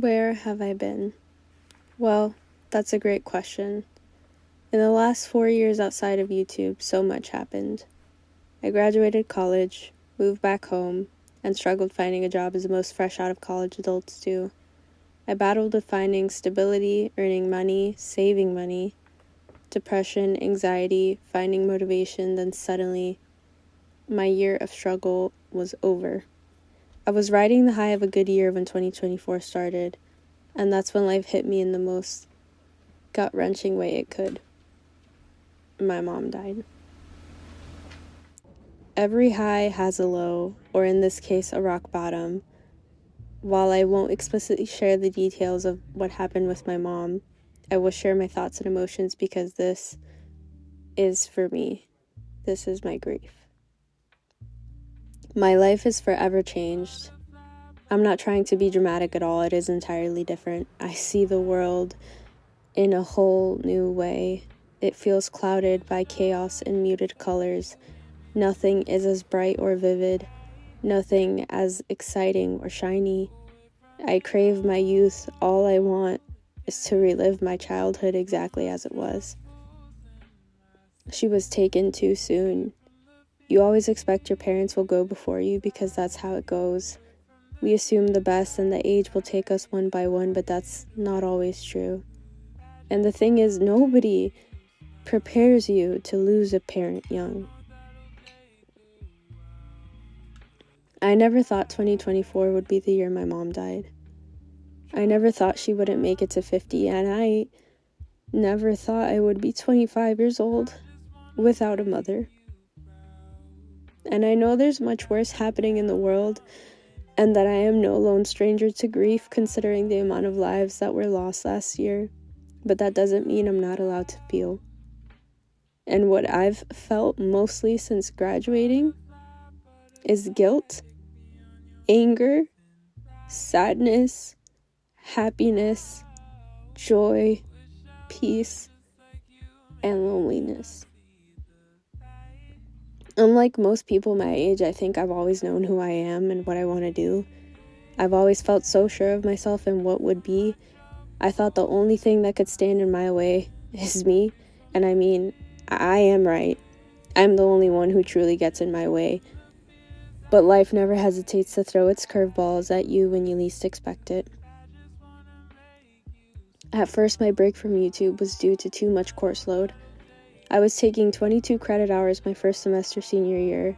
Where have I been? Well, that's a great question. In the last 4 years outside of YouTube, so much happened. I graduated college, moved back home, and struggled finding a job as most fresh out of college adults do. I battled with finding stability, earning money, saving money, depression, anxiety, finding motivation, then suddenly, my year of struggle was over. I was riding the high of a good year when 2024 started, and that's when life hit me in the most gut-wrenching way it could. My mom died. Every high has a low, or in this case, a rock bottom. While I won't explicitly share the details of what happened with my mom, I will share my thoughts and emotions because this is for me. This is my grief. My life is forever changed. I'm not trying to be dramatic at all. It is entirely different. I see the world in a whole new way. It feels clouded by chaos and muted colors. Nothing is as bright or vivid. Nothing as exciting or shiny. I crave my youth. All I want is to relive my childhood exactly as it was. She was taken too soon. You always expect your parents will go before you because that's how it goes. We assume the best and the age will take us one by one, but that's not always true. And the thing is, nobody prepares you to lose a parent young. I never thought 2024 would be the year my mom died. I never thought she wouldn't make it to 50, and I never thought I would be 25 years old without a mother. And I know there's much worse happening in the world, and that I am no lone stranger to grief considering the amount of lives that were lost last year, but that doesn't mean I'm not allowed to feel. And what I've felt mostly since graduating is guilt, anger, sadness, happiness, joy, peace, and loneliness. Unlike most people my age, I think I've always known who I am and what I want to do. I've always felt so sure of myself and what would be. I thought the only thing that could stand in my way is me. And I mean, I am right. I'm the only one who truly gets in my way. But life never hesitates to throw its curveballs at you when you least expect it. At first, my break from YouTube was due to too much course load. I was taking 22 credit hours my first semester senior year.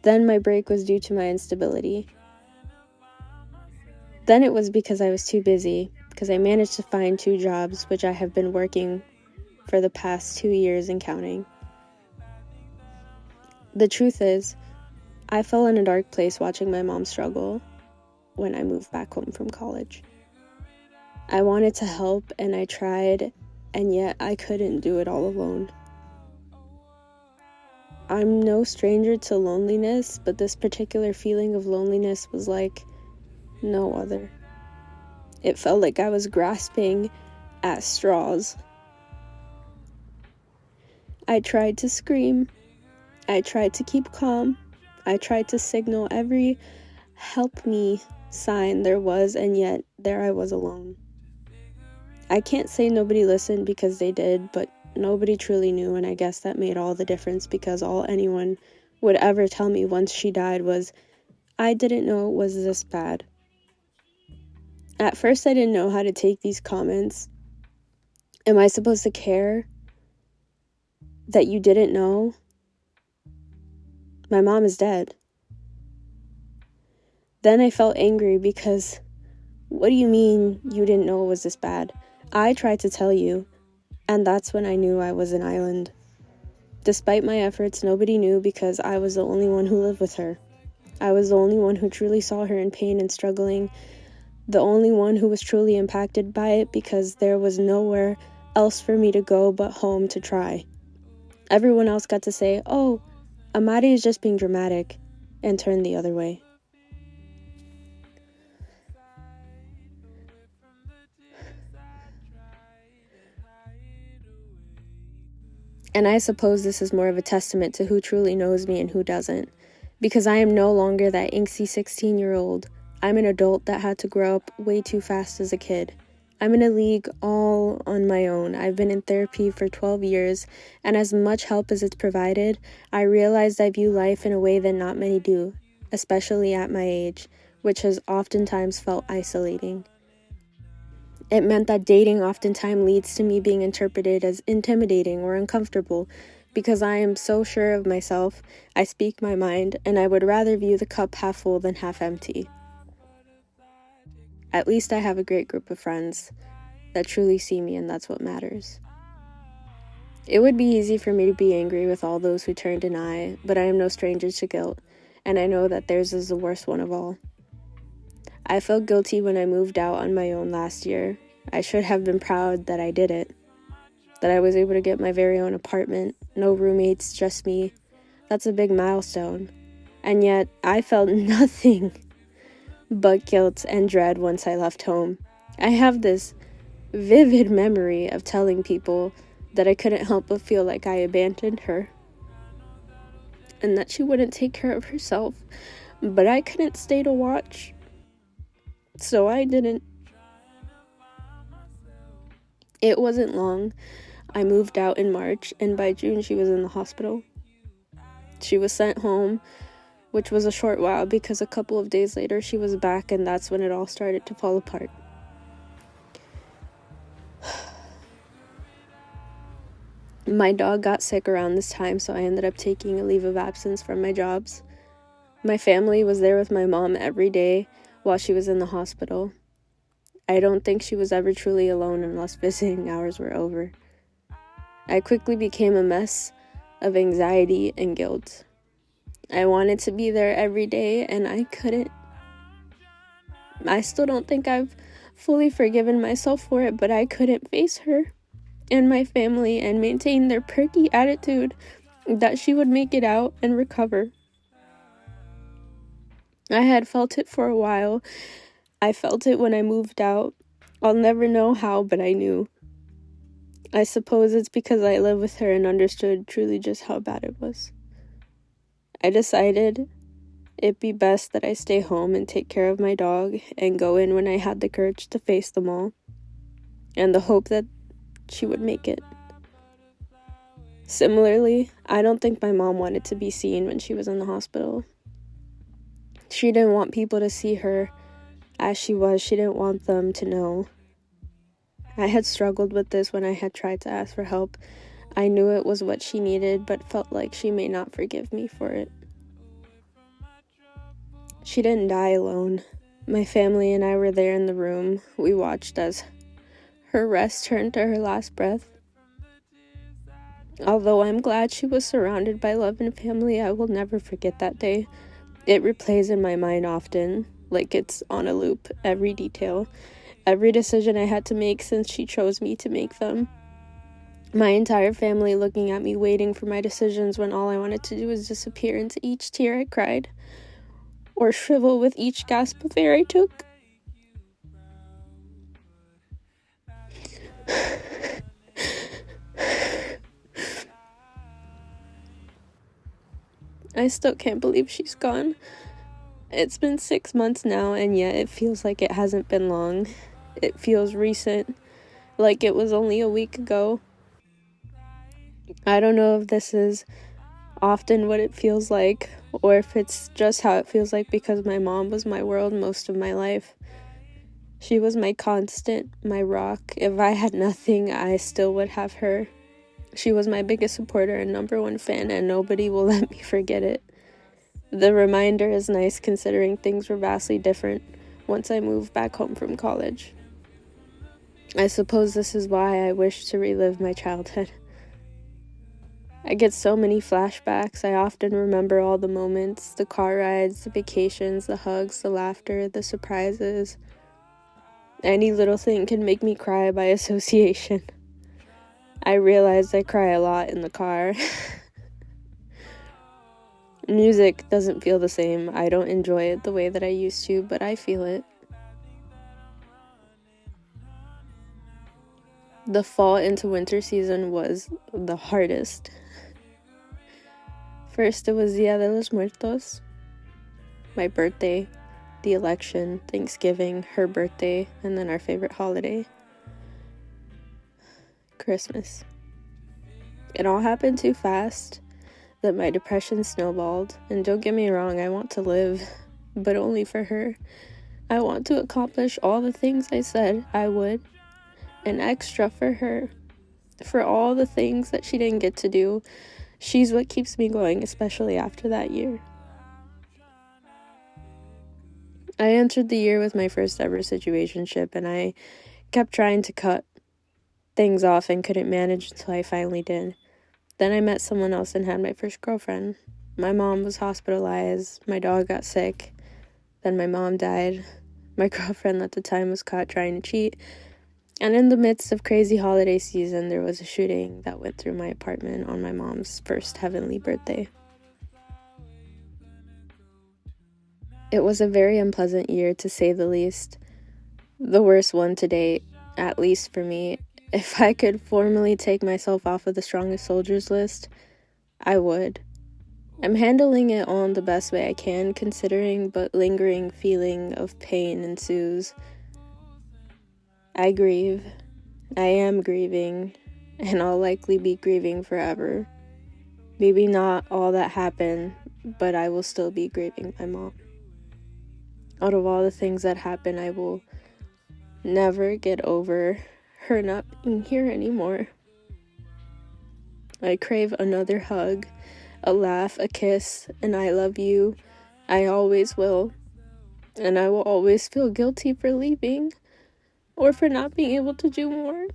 Then my break was due to my instability. Then it was because I was too busy, because I managed to find 2 jobs, which I have been working for the past 2 years and counting. The truth is, I fell in a dark place watching my mom struggle when I moved back home from college. I wanted to help and I tried, and yet I couldn't do it all alone. I'm no stranger to loneliness, but this particular feeling of loneliness was like no other. It felt like I was grasping at straws. I tried to scream. I tried to keep calm. I tried to signal every help me sign there was, and yet there I was alone. I can't say nobody listened because they did, but nobody truly knew, and I guess that made all the difference because all anyone would ever tell me once she died was, I didn't know it was this bad. At first, I didn't know how to take these comments. Am I supposed to care that you didn't know? My mom is dead. Then I felt angry because, what do you mean you didn't know it was this bad? I tried to tell you, and that's when I knew I was an island. Despite my efforts, nobody knew because I was the only one who lived with her. I was the only one who truly saw her in pain and struggling, the only one who was truly impacted by it because there was nowhere else for me to go but home to try. Everyone else got to say, oh, Amari is just being dramatic, and turn the other way. And I suppose this is more of a testament to who truly knows me and who doesn't, because I am no longer that angsty 16-year-old I'm an adult that had to grow up way too fast as a kid. I'm in a league all on my own. I've been in therapy for 12 years, and as much help as it's provided, I realized I view life in a way that not many do, especially at my age, which has oftentimes felt isolating. It meant that dating oftentimes leads to me being interpreted as intimidating or uncomfortable because I am so sure of myself, I speak my mind, and I would rather view the cup half full than half empty. At least I have a great group of friends that truly see me, and that's what matters. It would be easy for me to be angry with all those who turn an eye, but I am no stranger to guilt, and I know that theirs is the worst one of all. I felt guilty when I moved out on my own last year. I should have been proud that I did it, that I was able to get my very own apartment, no roommates, just me. That's a big milestone. And yet, I felt nothing but guilt and dread once I left home. I have this vivid memory of telling people that I couldn't help but feel like I abandoned her and that she wouldn't take care of herself, but I couldn't stay to watch, so I didn't. It wasn't long. I moved out in March, and by June she was in the hospital. She was sent home, which was a short while because a couple of days later she was back, and that's when it all started to fall apart. My dog got sick around this time, so I ended up taking a leave of absence from my jobs. My family was there with my mom every day while she was in the hospital. I don't think she was ever truly alone unless visiting hours were over. I quickly became a mess of anxiety and guilt. I wanted to be there every day, and I couldn't. I still don't think I've fully forgiven myself for it, but I couldn't face her and my family and maintain their perky attitude that she would make it out and recover. I had felt it for a while. I felt it when I moved out. I'll never know how, but I knew. I suppose it's because I lived with her and understood truly just how bad it was. I decided it'd be best that I stay home and take care of my dog and go in when I had the courage to face them all and the hope that she would make it. Similarly, I don't think my mom wanted to be seen when she was in the hospital. She didn't want people to see her as she was. She didn't want them to know. I had struggled with this when I had tried to ask for help. I knew it was what she needed, but felt like she may not forgive me for it. She didn't die alone. My family and I were there in the room. We watched as her rest turned to her last breath. Although I'm glad she was surrounded by love and family, I will never forget that day. It replays in my mind often, like it's on a loop, every detail, every decision I had to make since she chose me to make them. My entire family looking at me, waiting for my decisions when all I wanted to do was disappear into each tear I cried, or shrivel with each gasp of air I took. I still can't believe she's gone. It's been 6 months now, and yet it feels like it hasn't been long. It feels recent, like it was only a week ago. I don't know if this is often what it feels like, or if it's just how it feels like because my mom was my world most of my life. She was my constant, my rock. If I had nothing, I still would have her. She was my biggest supporter and number one fan, and nobody will let me forget it. The reminder is nice considering things were vastly different once I moved back home from college. I suppose this is why I wish to relive my childhood. I get so many flashbacks. I often remember all the moments, the car rides, the vacations, the hugs, the laughter, the surprises. Any little thing can make me cry by association. I realize I cry a lot in the car. Music doesn't feel the same. I don't enjoy it the way that I used to, but I feel it. The fall into winter season was the hardest. First, it was Dia de los Muertos, my birthday, the election, Thanksgiving, her birthday, and then our favorite holiday, Christmas. It all happened too fast that my depression snowballed, and don't get me wrong, I want to live, but only for her. I want to accomplish all the things I said I would, and extra for her, for all the things that she didn't get to do. She's what keeps me going, especially after that year. I entered the year with my first ever situationship, and I kept trying to cut things off and couldn't manage until I finally did. Then I met someone else and had my first girlfriend. My mom was hospitalized, my dog got sick, then my mom died. My girlfriend at the time was caught trying to cheat, and in the midst of crazy holiday season, there was a shooting that went through my apartment on my mom's first heavenly birthday. It was a very unpleasant year, to say the least. The worst one to date, at least for me. If I could formally take myself off of the strongest soldiers list, I would. I'm handling it all in the best way I can, considering, but lingering feeling of pain ensues. I grieve. I am grieving, and I'll likely be grieving forever. Maybe not all that happened, but I will still be grieving my mom. Out of all the things that happened, I will never get over her not being here anymore. I crave another hug, a laugh, a kiss, and I love you. I always will. And I will always feel guilty for leaving or for not being able to do more.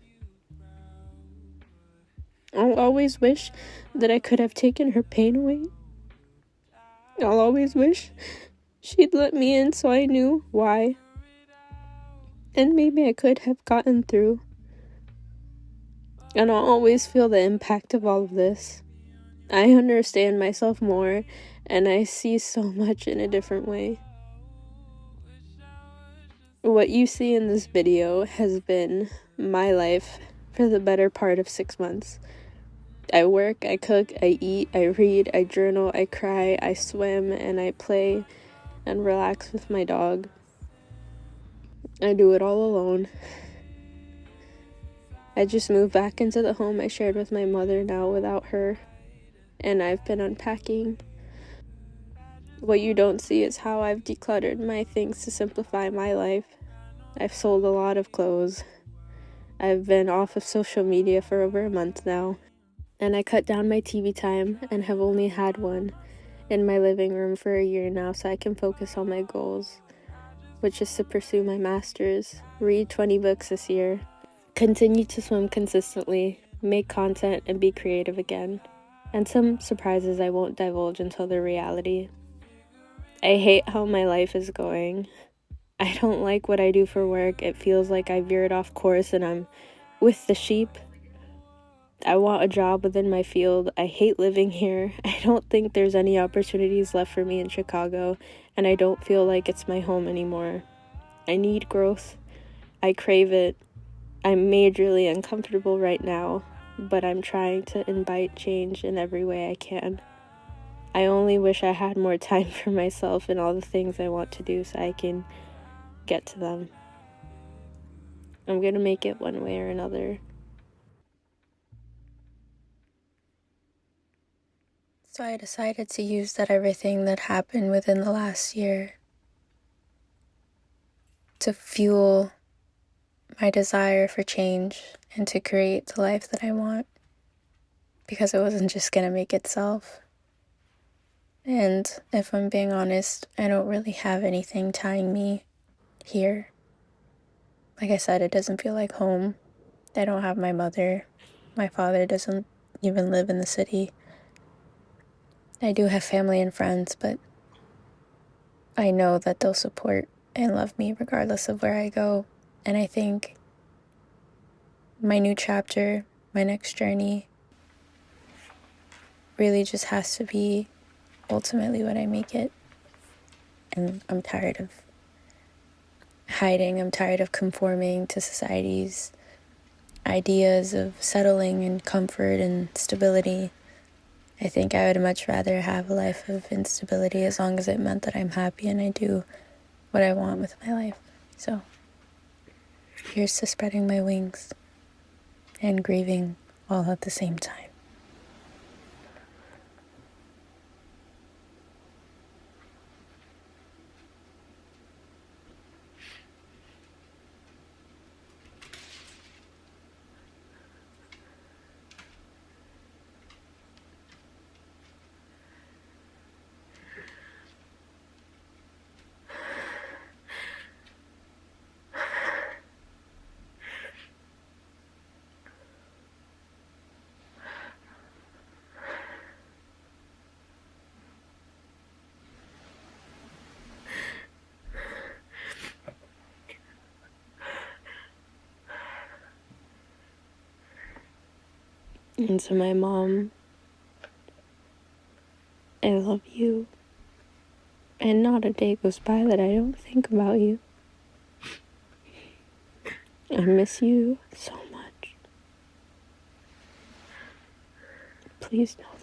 I'll always wish that I could have taken her pain away. I'll always wish she'd let me in so I knew why. And maybe I could have gotten through. And I'll always feel the impact of all of this. I understand myself more, and I see so much in a different way. What you see in this video has been my life for the better part of 6 months. I work, I cook, I eat, I read, I journal, I cry, I swim, and I play and relax with my dog. I do it all alone. I just moved back into the home I shared with my mother now without her, and I've been unpacking. What you don't see is how I've decluttered my things to simplify my life. I've sold a lot of clothes. I've been off of social media for over a month now, and I cut down my TV time and have only had one in my living room for a year now, so I can focus on my goals, which is to pursue my master's, read 20 books this year, continue to swim consistently, make content, and be creative again. And some surprises I won't divulge until they're reality. I hate how my life is going. I don't like what I do for work. It feels like I veered off course and I'm with the sheep. I want a job within my field. I hate living here. I don't think there's any opportunities left for me in Chicago, and I don't feel like it's my home anymore. I need growth. I crave it. I'm majorly uncomfortable right now, but I'm trying to invite change in every way I can. I only wish I had more time for myself and all the things I want to do so I can get to them. I'm gonna make it one way or another. So I decided to use that everything that happened within the last year to fuel my desire for change and to create the life that I want, because it wasn't just gonna make itself. And if I'm being honest, I don't really have anything tying me here. Like I said, it doesn't feel like home. I don't have my mother. My father doesn't even live in the city. I do have family and friends, but I know that they'll support and love me regardless of where I go. And I think my new chapter, my next journey, really just has to be ultimately what I make it. And I'm tired of hiding. I'm tired of conforming to society's ideas of settling and comfort and stability. I think I would much rather have a life of instability as long as it meant that I'm happy and I do what I want with my life. So here's to spreading my wings and grieving all at the same time. And to my mom, I love you. And not a day goes by that I don't think about you. I miss you so much. Please know